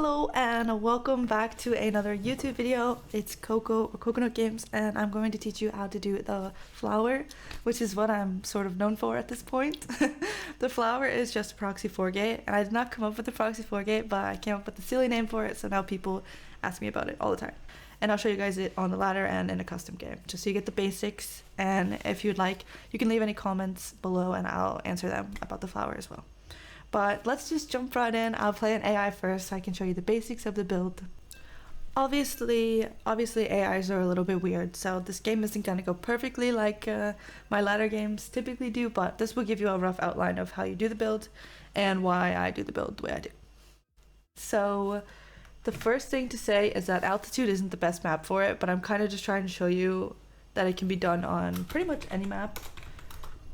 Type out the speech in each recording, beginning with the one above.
Hello and welcome back to another YouTube video. It's Coco or Coconut Games, and I'm going to teach you how to do the flower, which is what I'm sort of known for at this point. The flower is just a proxy 4-gate, and I did not come up with the proxy 4-gate, but I came up with the silly name for it, so now people ask me about it all the time. And I'll show you guys it on the ladder and in a custom game, just so you get the basics. And if you'd like, you can leave any comments below and I'll answer them about the flower as well. But let's just jump right in. I'll play an AI first so I can show you the basics of the build. Obviously AIs are a little bit weird, so this game isn't gonna go perfectly like my ladder games typically do, but this will give you a rough outline of how you do the build and why I do the build the way I do. So the first thing to say is that altitude isn't the best map for it, but I'm kind of just trying to show you that it can be done on pretty much any map.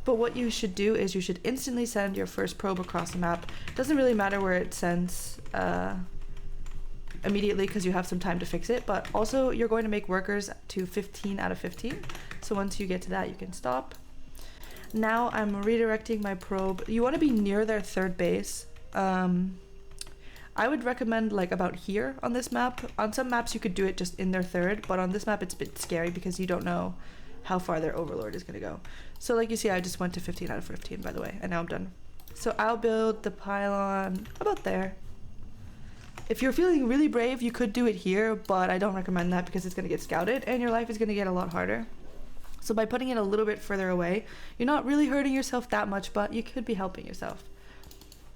But what you should do is you should instantly send your first probe across the map. Doesn't really matter where it sends immediately because you have some time to fix it, but also you're going to make workers to 15 out of 15. So once you get to that, you can stop. Now I'm redirecting my probe. You want to be near their third base. I would recommend like about here on this map. On some maps you could do it just in their third, but on this map it's a bit scary because you don't know how far their overlord is going to go. So like you see, I just went to 15 out of 15 by the way, and now I'm done. So I'll build the pylon about there. If you're feeling really brave, you could do it here, but I don't recommend that because it's going to get scouted and your life is going to get a lot harder. So by putting it a little bit further away, you're not really hurting yourself that much, but you could be helping yourself.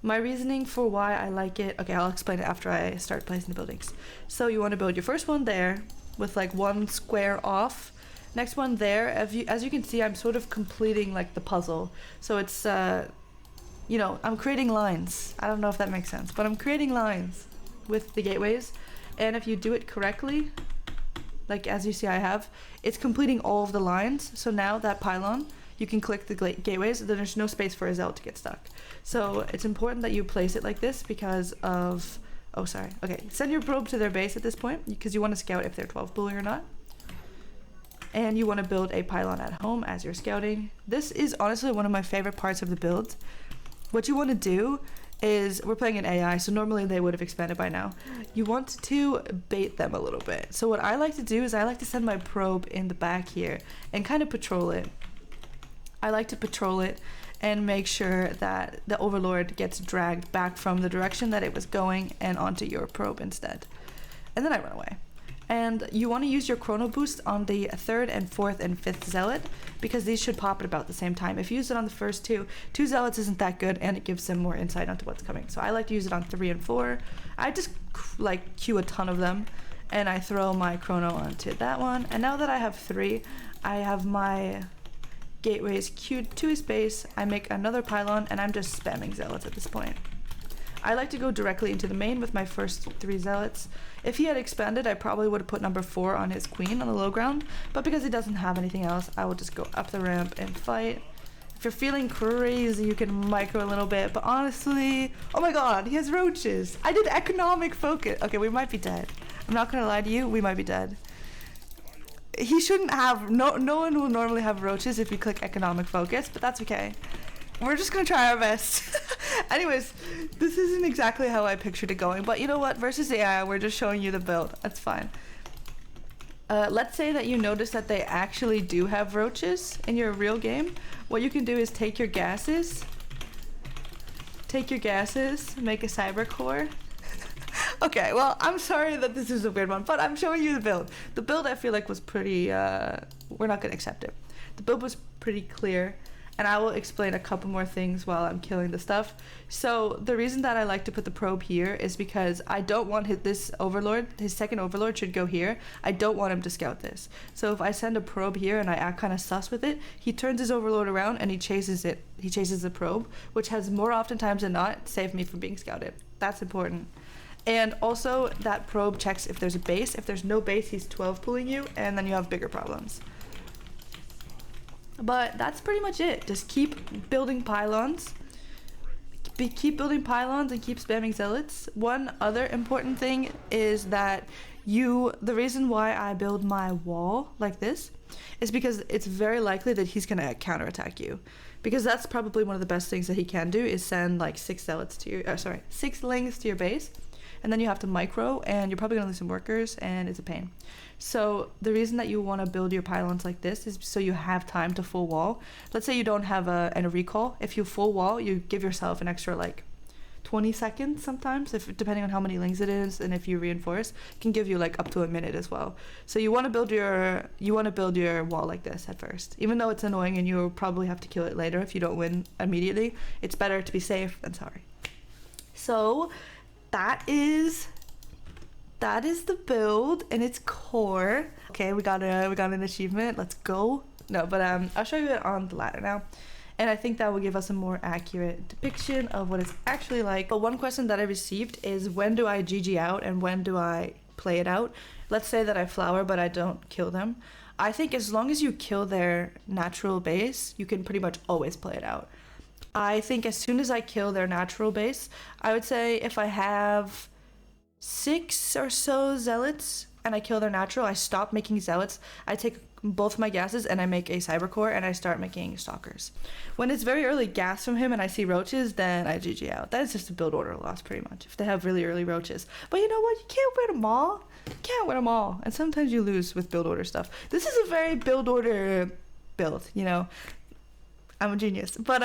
My reasoning for why I like it, okay, I'll explain it after I start placing the buildings. So you want to build your first one there with like one square off. Next one there. As you can see, I'm sort of completing like the puzzle. So it's, you know, I'm creating lines. I don't know if that makes sense, but I'm creating lines with the gateways. And if you do it correctly, like as you see I have, it's completing all of the lines. So now that pylon, you can click the gateways, then there's no space for a zealot to get stuck. So it's important that you place it like this because of, oh sorry, okay. Send your probe to their base at this point because you want to scout if they're 12 bullying or not. And you want to build a pylon at home as you're scouting. This is honestly one of my favorite parts of the build. What you want to do is, we're playing an AI, so normally they would have expanded by now. You want to bait them a little bit. So what I like to do is I like to send my probe in the back here and kind of patrol it. I like to patrol it and make sure that the overlord gets dragged back from the direction that it was going and onto your probe instead. And then I run away. And you want to use your chrono boost on the 3rd and 4th and 5th zealot because these should pop at about the same time. If you use it on the first two zealots isn't that good and it gives them more insight onto what's coming. So I like to use it on 3 and 4. I just like queue a ton of them and I throw my chrono onto that one. And now that I have 3, I have my gateways queued to his base. I make another pylon and I'm just spamming zealots at this point. I like to go directly into the main with my first 3 zealots. If he had expanded, I probably would have put number 4 on his queen on the low ground, but because he doesn't have anything else, I will just go up the ramp and fight. If you're feeling crazy, you can micro a little bit, but honestly, oh my god, he has roaches. I did economic focus. Okay, we might be dead. I'm not gonna lie to you, we might be dead. He shouldn't have, no one will normally have roaches if you click economic focus, but that's okay. We're just gonna try our best. Anyways, this isn't exactly how I pictured it going, but you know what? Versus AI, we're just showing you the build. That's fine. Let's say that you notice that they actually do have roaches in your real game. What you can do is take your gases, make a cyber core. Okay, well, I'm sorry that this is a weird one, but I'm showing you the build. The build I feel like was pretty, we're not gonna accept it. The build was pretty clear. And I will explain a couple more things while I'm killing the stuff. So the reason that I like to put the probe here is because I don't want this overlord, his second overlord should go here. I don't want him to scout this. So if I send a probe here and I act kind of sus with it, he turns his overlord around and he chases it. He chases the probe, which has more oftentimes than not saved me from being scouted. That's important. And also that probe checks if there's a base. If there's no base, he's 12 pulling you, and then you have bigger problems. But that's pretty much it. Just keep building pylons. Keep building pylons and keep spamming zealots. One other important thing is that the reason why I build my wall like this is because it's very likely that he's gonna counterattack you. Because that's probably one of the best things that he can do is send like 6 zealots to your, 6 lings to your base. and then you have to micro, and you're probably gonna lose some workers, and it's a pain. So the reason that you want to build your pylons like this is so you have time to full wall. Let's say you don't have a recall. If you full wall, you give yourself an extra like 20 seconds sometimes, if depending on how many lings it is, and if you reinforce, it can give you like up to a minute as well. So you want to build your wall like this at first, even though it's annoying and you'll probably have to kill it later if you don't win immediately. It's better to be safe than sorry. So that is the build in its core. Okay, we got an achievement. Let's go. No, but I'll show you it on the ladder now. And I think that will give us a more accurate depiction of what it's actually like. But one question that I received is, when do I GG out and when do I play it out? Let's say that I flower but I don't kill them. I think as long as you kill their natural base, you can pretty much always play it out. I think as soon as I kill their natural base, I would say if I have 6 or so zealots and I kill their natural, I stop making zealots. I take both my gases and I make a cyber core and I start making stalkers. When it's very early gas from him and I see roaches, then I GG out. That is just a build order loss pretty much if they have really early roaches. But you know what? You can't win them all. You can't win them all. And sometimes you lose with build order stuff. This is a very build order build, you know. I'm a genius. But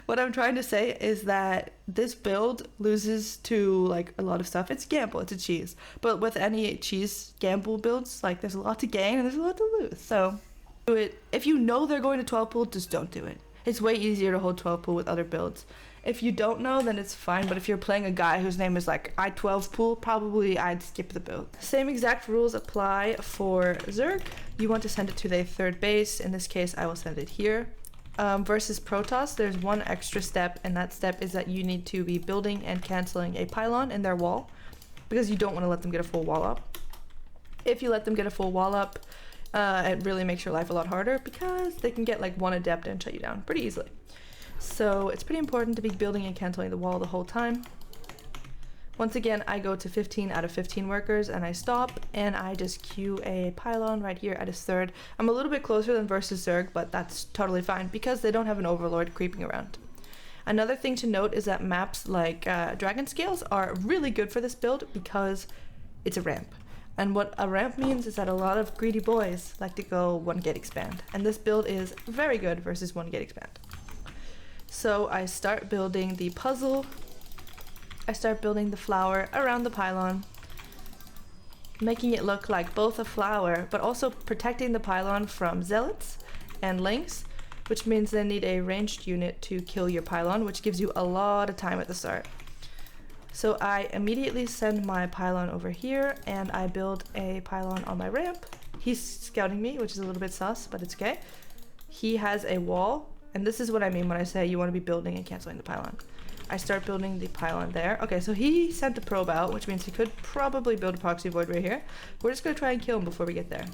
what I'm trying to say is that this build loses to like a lot of stuff. It's gamble, it's a cheese. But with any cheese gamble builds, like there's a lot to gain and there's a lot to lose. So do it. If you know they're going to 12 pool, just don't do it. It's way easier to hold 12 pool with other builds. If you don't know, then it's fine. But if you're playing a guy whose name is like I12 pool, probably I'd skip the build. Same exact rules apply for Zerg. You want to send it to their third base. In this case, I will send it here. Versus Protoss, there's one extra step, and that step is that you need to be building and canceling a pylon in their wall, because you don't want to let them get a full wall up. If you let them get a full wall up, it really makes your life a lot harder, because they can get like one adept and shut you down pretty easily. So it's pretty important to be building and canceling the wall the whole time. Once again, I go to 15 out of 15 workers and I stop and I just queue a pylon right here at his third. I'm a little bit closer than versus Zerg, but that's totally fine because they don't have an overlord creeping around. Another thing to note is that maps like Dragon Scales are really good for this build because it's a ramp. And what a ramp means is that a lot of greedy boys like to go 1 gate expand. And this build is very good versus 1 gate expand. So I start building the puzzle. I start building the flower around the pylon, making it look like both a flower, but also protecting the pylon from zealots and lings, which means they need a ranged unit to kill your pylon, which gives you a lot of time at the start. So I immediately send my pylon over here and I build a pylon on my ramp. He's scouting me, which is a little bit sus, but it's okay. He has a wall, and this is what I mean when I say you want to be building and canceling the pylon. I start building the pylon there. Okay, so he sent a probe out, which means he could probably build a proxy void right here. We're just gonna try and kill him before we get there.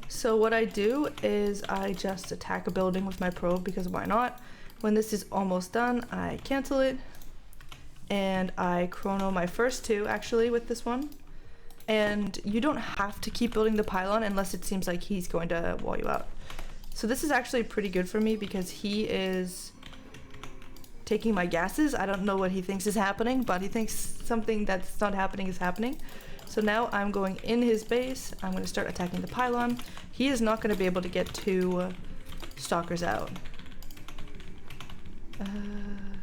So what I do is I just attack a building with my probe because why not? When this is almost done, I cancel it and I chrono my first 2 actually with this one. And you don't have to keep building the pylon unless it seems like he's going to wall you out. So this is actually pretty good for me because he is taking my gases. I don't know what he thinks is happening, but he thinks something that's not happening is happening. So now I'm going in his base. I'm going to start attacking the pylon. He is not going to be able to get 2 stalkers out.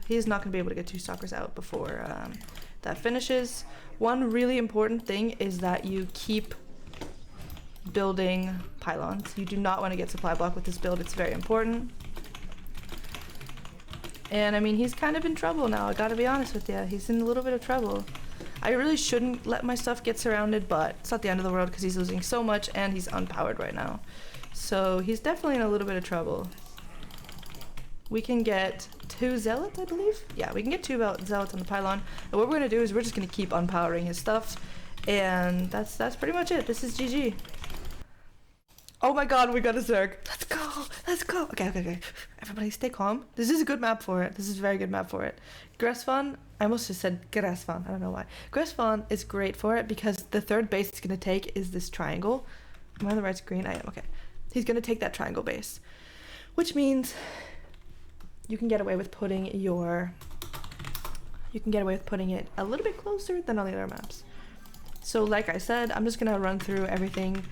He is not going to be able to get 2 stalkers out before that finishes. One really important thing is that you keep building pylons. You do not want to get supply block with this build. It's very important. And I mean, he's kind of in trouble now, I gotta be honest with you. He's in a little bit of trouble. I really shouldn't let my stuff get surrounded, but it's not the end of the world because he's losing so much and he's unpowered right now. So he's definitely in a little bit of trouble. We can get 2 zealots, I believe? Yeah, we can get 2 zealots on the pylon. And what we're gonna do is we're just gonna keep unpowering his stuff. And that's pretty much it. This is GG. Oh my god, we got a Zerg. Let's go. Let's go. Okay. Everybody stay calm. This is a good map for it. This is a very good map for it. Gresfon, I almost just said Gresfon. I don't know why. Gresfon is great for it because the third base it's going to take is this triangle. Am I on the right screen? I am. Okay. He's going to take that triangle base, which means you can get away with putting your you can get away with putting it a little bit closer than on the other maps. So like I said, I'm just gonna run through everything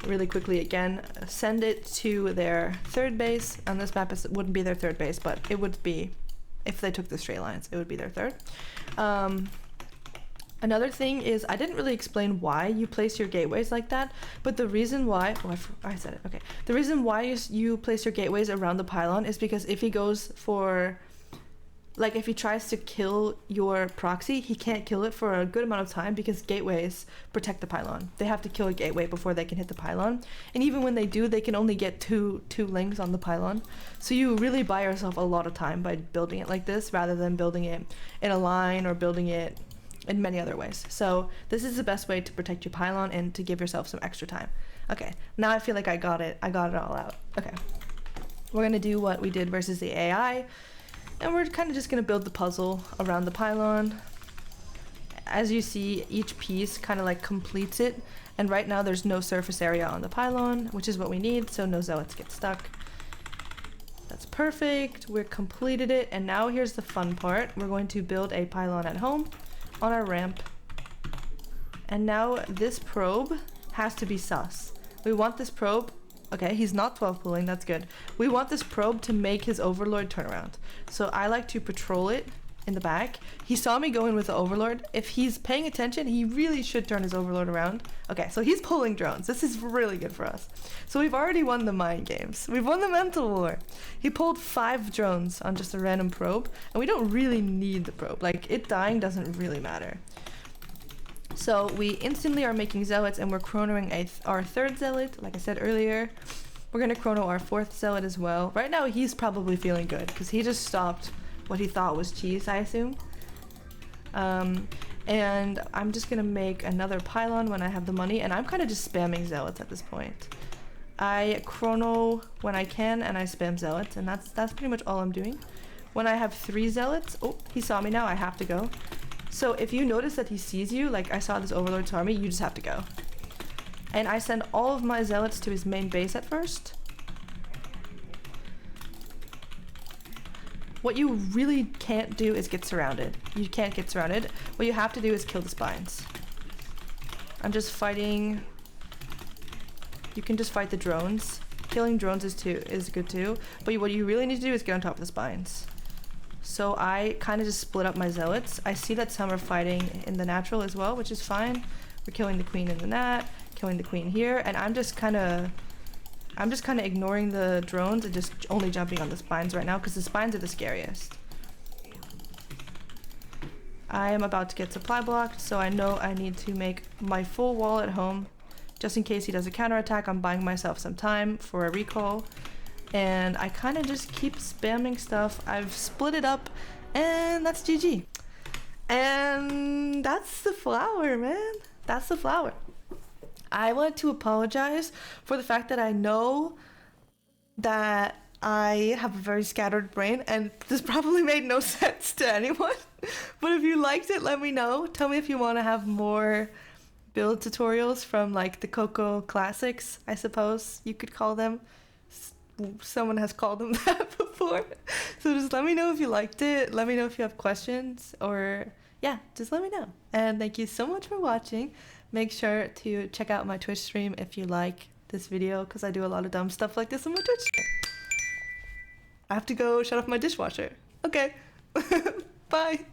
really quickly again. Send it to their third base. On this map, it wouldn't be their third base, but it would be, if they took the straight lines, it would be their third. Another thing is, I didn't really explain why you place your gateways like that, but the reason why, I said it, okay. The reason why you place your gateways around the pylon is because if he goes for, like if he tries to kill your proxy, he can't kill it for a good amount of time because gateways protect the pylon. They have to kill a gateway before they can hit the pylon. And even when they do, they can only get two links on the pylon. So you really buy yourself a lot of time by building it like this rather than building it in a line or building it in many other ways. So this is the best way to protect your pylon and to give yourself some extra time. Okay, now I feel like I got it all out. Okay, we're gonna do what we did versus the AI, and we're kind of just gonna build the puzzle around the pylon. As you see, each piece kind of like completes it, and right now there's no surface area on the pylon, which is what we need, so no zealots get stuck. That's perfect, we're completed it, and now here's the fun part. We're going to build a pylon at home on our ramp, and now this probe has to be sus. We want this probe, okay, he's not 12 pulling, that's good. We want this probe to make his overlord turn around. So I like to patrol it in the back. He saw me go in with the overlord. If he's paying attention, he really should turn his overlord around. Okay, so he's pulling drones. This is really good for us. So we've already won the mind games. We've won the mental war. He pulled 5 drones on just a random probe, and we don't really need the probe. Like, it dying doesn't really matter. So we instantly are making zealots, and we're chronoing our third zealot, like I said earlier. We're gonna chrono our 4th zealot as well. Right now he's probably feeling good because he just stopped what he thought was cheese, I assume. And I'm just gonna make another pylon when I have the money, and I'm kind of just spamming zealots at this point. I chrono when I can, and I spam zealots, and that's pretty much all I'm doing. When I have 3 zealots, oh, he saw me now, I have to go. So if you notice that he sees you, like I saw this overlord's army, you just have to go. And I send all of my zealots to his main base at first. What you really can't do is get surrounded. You can't get surrounded. What you have to do is kill the spines. I'm just fighting. You can just fight the drones. Killing drones is good too. But what you really need to do is get on top of the spines. So I kind of just split up my zealots. I see that some are fighting in the natural as well, which is fine. We're killing the queen in the nat, killing the queen here, and I'm just kind of ignoring the drones and just only jumping on the spines right now because the spines are the scariest. I am about to get supply blocked, so I know I need to make my full wall at home. Just in case he does a counterattack, I'm buying myself some time for a recall. And I kind of just keep spamming stuff. I've split it up, and that's GG. And that's the flower, man. That's the flower. I wanted to apologize for the fact that I know that I have a very scattered brain, and this probably made no sense to anyone. But if you liked it, let me know. Tell me if you want to have more build tutorials from like the Coco classics, I suppose you could call them. Someone has called them that before. So just let me know if you liked it. Let me know if you have questions, or yeah, just let me know. And thank you so much for watching. Make sure to check out my Twitch stream if you like this video, because I do a lot of dumb stuff like this on my Twitch stream. I have to go shut off my dishwasher. Okay. Bye.